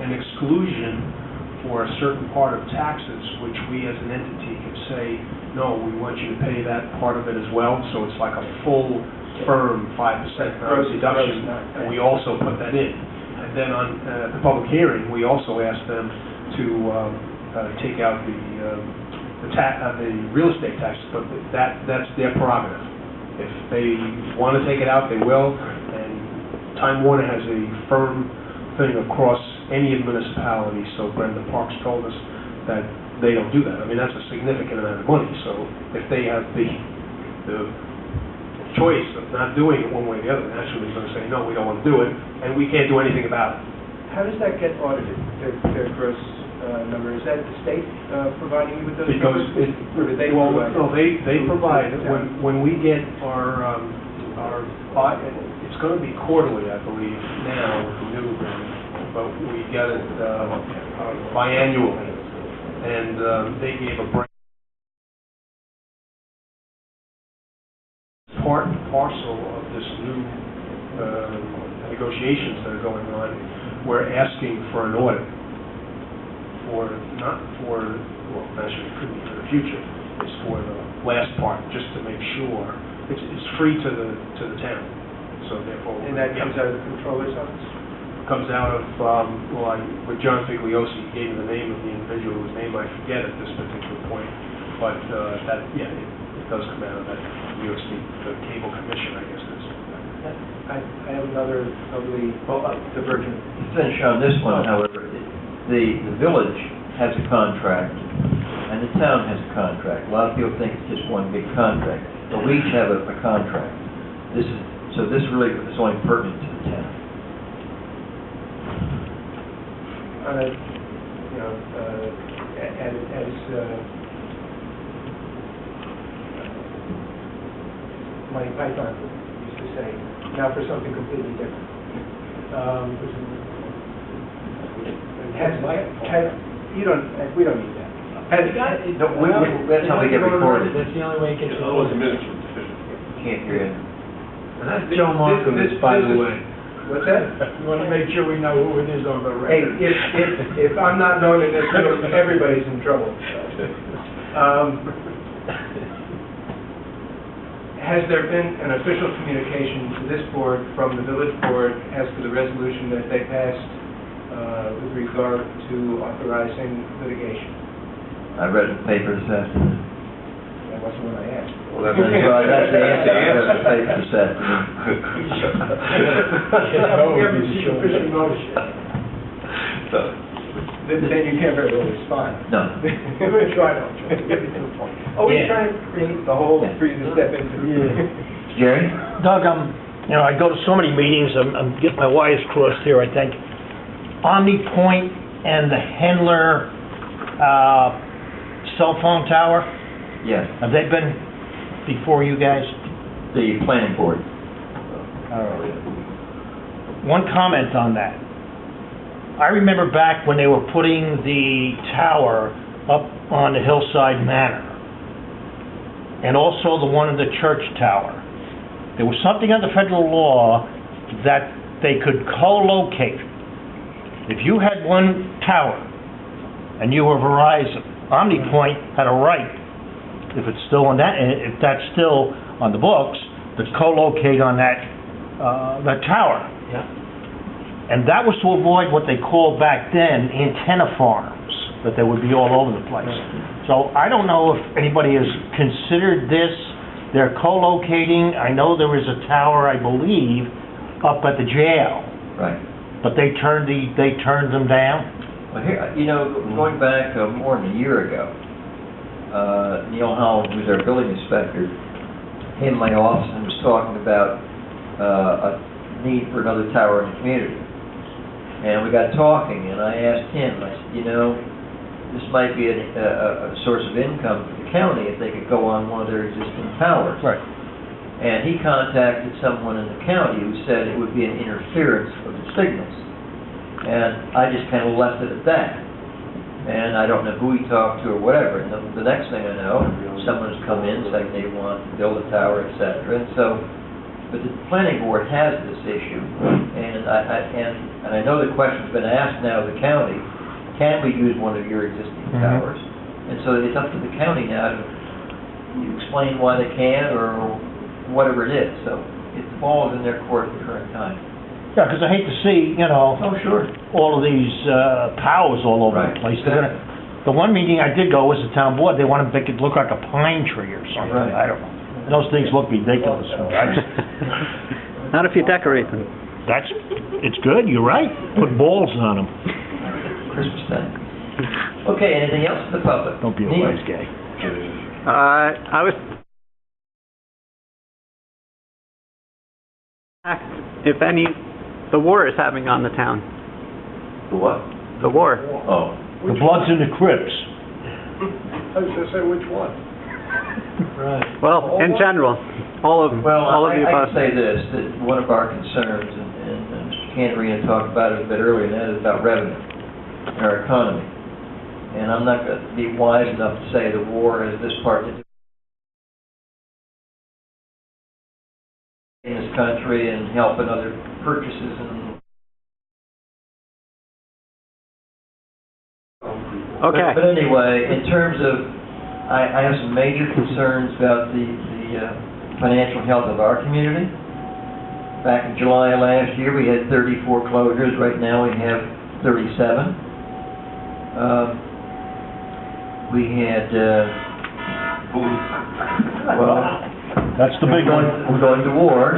an exclusion for a certain part of taxes, which we as an entity could say, no, we want you to pay that part of it as well, so it's like a full, firm 5% deduction, and we also put that in. And then on the public hearing, we also asked them to take out the real estate taxes, but that's their prerogative. If they want to take it out, they will, and Time Warner has a firm thing across any municipality, so Brenda Parks told us that they don't do that. I mean, that's a significant amount of money, so if they have the choice of not doing it one way or the other, naturally they're going to say, no, we don't want to do it, and we can't do anything about it. How does that get audited, their gross number? Is that the state providing you with those numbers? Or do they provide? No, they provide it. When we get our it's going to be quarterly, I believe, now with the new agreement, but we get it biannually, and they gave a break. Part and parcel of this new negotiations that are going on, we're asking for an audit actually it could be for the future, it's for the last part, just to make sure it's free to the town. So therefore, and that comes out of the controller's office? Comes out of, with John Figliosi, he gave me the name of the individual whose name I forget at this particular point, but it does come out of that New York State, the Cable Commission, I guess it is. I have another totally divergent. To finish on this one, however, the village has a contract, and the town has a contract. A lot of people think it's just one big contract, but we each have a contract. So this really is only pertinent to the town. Monty Python used to say, now for something completely different. We don't need that. That's how we get recorded. That's the only way it gets recorded. Can't hear it. And that's Joe Markovitz, by the way. What's that? We want to make sure we know who it is on the record. Hey, if I'm not known in this room, everybody's in trouble. Has there been an official communication to this board from the village board as to the resolution that they passed with regard to authorizing litigation? I read the paper this afternoon. That wasn't what I asked. Well, that's the answer. I read the paper this afternoon. We haven't seen official motion. So, then you can't very well respond. no. We're trying to get it to the point. Always trying to create the hole for you to step into. Jerry? Doug, I go to so many meetings, I'm getting my wires crossed here, I think. OmniPoint and the Hendler cell phone tower, Yes. have they been before you guys? The planning board. One comment on that. I remember back when they were putting the tower up on the Hillside Manor, and also the one in the church tower. There was something under federal law that they could co-locate. If you had one tower and you were Verizon, OmniPoint had a right, if it's still on that, if that's still on the books, to co-locate on that tower. Yeah. And that was to avoid what they called back then antenna farms, that they would be all over the place. So I don't know if anybody has considered this. They're co-locating. I know there was a tower, I believe, up at the jail. Right. But they turned them down. Well, here, going back more than a year ago, Neil Holland, who's our building inspector, came to my office and was talking about a need for another tower in the community. And we got talking, and I asked him, I said, this might be a source of income for the county if they could go on one of their existing towers. Right. And he contacted someone in the county who said it would be an interference of the signals. And I just kind of left it at that. And I don't know who he talked to or whatever. And the next thing I know, someone's come in saying they want to build a tower, etc. And so But the planning board has this issue, and I know the question's been asked now of the county, can we use one of your existing towers? And so it's up to the county now to explain why they can or whatever it is. So it falls in their court at the current time. Yeah, because I hate to see, Oh, sure. all of these powers all over the Right, place. They're gonna, the one meeting I did go was the town board, they wanted to make it look like a pine tree or something, Right. I don't know. And those things look ridiculous. Not if you decorate them. It's good, you're right, put balls on them. Christmas time. Okay, anything else for the public? Don't be a Neil? wise guy. I was, if any, the war is having on the town. The what? The war. Oh. The Bloods and the Crips. I was gonna say, which one? Right. Well, in general, all of the I above. can say this, that one of our concerns, and Mr. Cantorina talked about it a bit earlier, and that is about revenue in our economy. And I'm not going to be wise enough to say the war has this part to do in this country and helping other purchases and... Okay. But anyway, in terms of, I have some major concerns about the financial health of our community. Back in July of last year, we had 34 closures. Right now, we have 37. We had, well, That's the big one. we're going to war.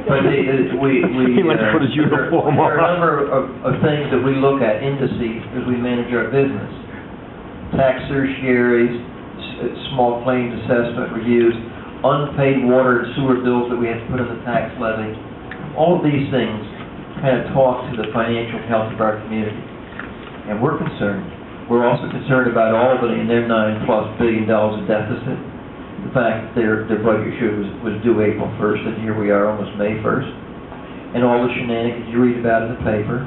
But He went to put his uniform there are a on. number of things that we look at, indices, as we manage our business. Tax tertiaries, small claims assessment reviews, unpaid water and sewer bills that we have to put in the tax levy. All of these things kind of talk to the financial health of our community. And we're concerned. We're also concerned about Albany and their $9+ billion of deficit. The fact that their budget issue was due April 1st, and here we are almost May 1st. And all the shenanigans you read about in the paper.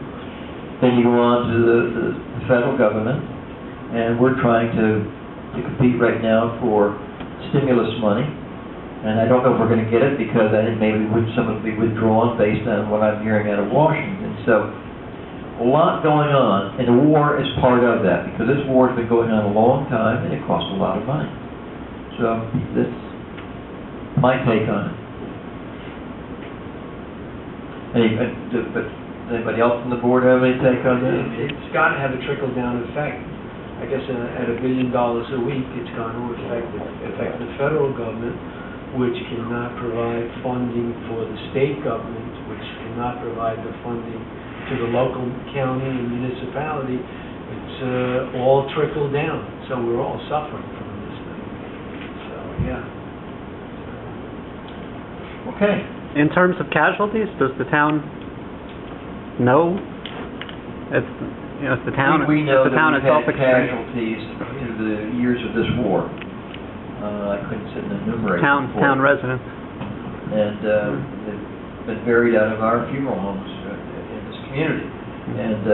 Then you go on to the federal government, and we're trying to compete right now for stimulus money. And I don't know if we're going to get it because I think maybe some of it will be withdrawn based on what I'm hearing out of Washington. So a lot going on, and the war is part of that because this war has been going on a long time and it costs a lot of money. So that's my take on it. But anybody else on the board have any take on that? It's got to have a trickle-down effect. I guess at $1 billion a week, it's going to affect the federal government, which cannot provide funding for the state government, which cannot provide the funding to the local county and municipality. It's all trickled down, so we're all suffering from this thing. So, yeah. Okay. In terms of casualties, does the town know if the town We know if the town that itself we've had casualties through the years of this war. I couldn't sit and enumerate. town residents? And they've been buried out of our funeral homes in this community. And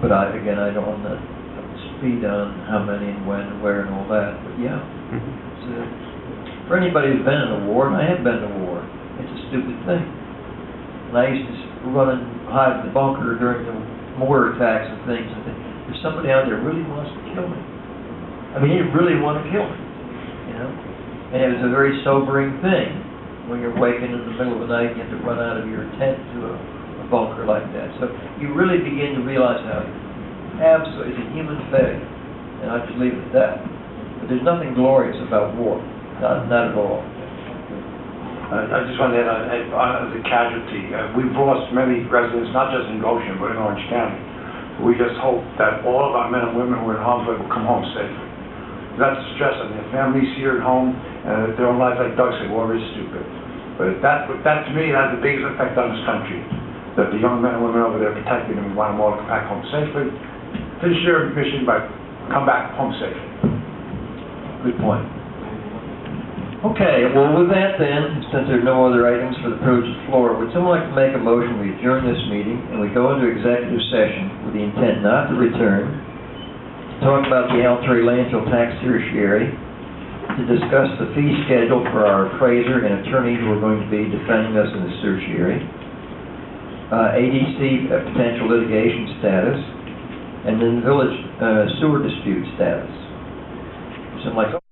but I don't want to speed on how many and when and where and all that. But yeah, it's, for anybody who's been in a war, and I have been in a war, it's a stupid thing. And I used to run and hide in the bunker during the mortar attacks and things, and think, if somebody out there really wants to kill me, I mean, he really want to kill me, And it was a very sobering thing when you're waking in the middle of the night and you have to run out of your tent to a bunker like that. So you really begin to realize how absolutely it's a human fate, and I just leave it at that. But there's nothing glorious about war, not at all. I just wanted to add on the casualty. We've lost many residents, not just in Goshen, but in Orange County. We just hope that all of our men and women who are in harm's way will come home safely. That's the stress on their families here at home, and their own lives, like Doug said, war is stupid. But that to me, has the biggest effect on this country. That the young men and women over there protecting them, we want them all to come back home safely. Finish your mission, but come back home safely. Good point. Okay, well, with that then, since there are no other items for the privilege of the floor, would someone like to make a motion, we adjourn this meeting, and we go into executive session with the intent not to return, to talk about the L3 landfill tax tertiary, to discuss the fee schedule for our appraiser and attorney who are going to be defending us in the tertiary, ADC potential litigation status, and then village sewer dispute status. So like.